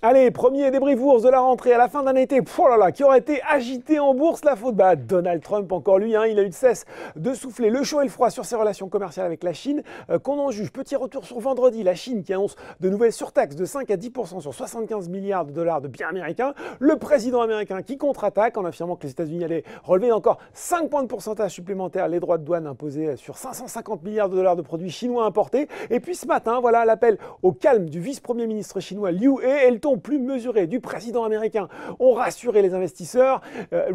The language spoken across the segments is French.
Allez, premier débrief bourse de la rentrée à la fin d'un été qui aurait été agité en bourse. La faute, Donald Trump, encore lui, il a eu de cesse de souffler le chaud et le froid sur ses relations commerciales avec la Chine. Qu'on en juge, petit retour sur vendredi, la Chine qui annonce de nouvelles surtaxes de 5 à 10% sur 75 milliards de dollars de biens américains. Le président américain qui contre-attaque en affirmant que les États-Unis allaient relever encore 5 points de pourcentage supplémentaires les droits de douane imposés sur 550 milliards de dollars de produits chinois importés. Et puis ce matin, voilà l'appel au calme du vice-premier ministre chinois Liu He et le ton plus mesuré du président américain ont rassuré les investisseurs.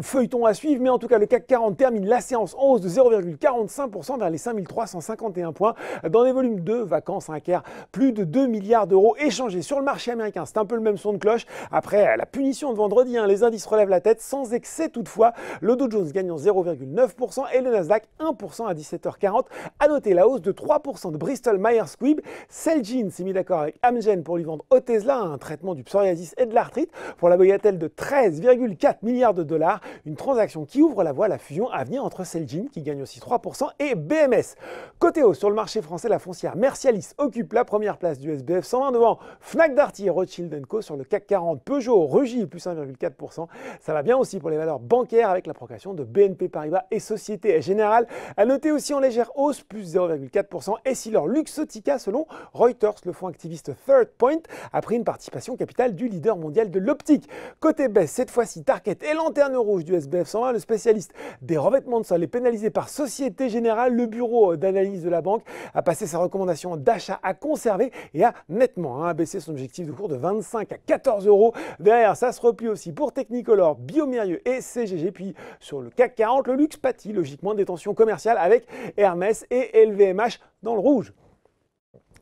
Feuilleton à suivre, mais en tout cas le CAC 40 termine la séance en hausse de 0,45% vers les 5351 points dans des volumes de vacances car plus de 2 milliards d'euros échangés sur le marché américain. C'est un peu le même son de cloche. Après la punition de vendredi, les indices relèvent la tête sans excès toutefois. Le Dow Jones gagnant 0,9% et le Nasdaq 1% à 17h40. À noter la hausse de 3% de Bristol Myers Squibb. Celgene s'est mis d'accord avec Amgen pour lui vendre au Tesla un traitement du psoriasis et de l'arthrite pour la bagatelle de 13,4 milliards de dollars. Une transaction qui ouvre la voie à la fusion à venir entre Celgene, qui gagne aussi 3%, et BMS. Côté haut, sur le marché français, la foncière Mercialis occupe la première place du SBF 120 devant Fnac Darty et Rothschild & Co. Sur le CAC 40, Peugeot rugit plus 1,4%. Ça va bien aussi pour les valeurs bancaires avec la progression de BNP Paribas et Société Générale. À noter aussi en légère hausse, plus 0,4%, Essilor Luxottica selon Reuters. Le fonds activiste Third Point a pris une participation capitale du leader mondial de l'optique. Côté baisse, cette fois-ci, Target et lanterne rouge du SBF 120, le spécialiste des revêtements de sol est pénalisé par Société Générale. Le bureau d'analyse de la banque a passé sa recommandation d'achat à conserver et a nettement abaissé son objectif de cours de 25 à 14 euros. Derrière, ça se replie aussi pour Technicolor, Biomérieux et CGG. Puis sur le CAC 40, le luxe pâtit logiquement des tensions commerciales avec Hermès et LVMH dans le rouge.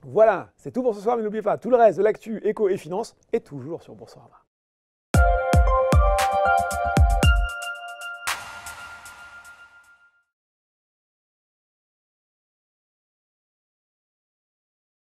Voilà, c'est tout pour ce soir, mais n'oubliez pas, tout le reste de l'actu éco et finance est toujours sur Boursorama.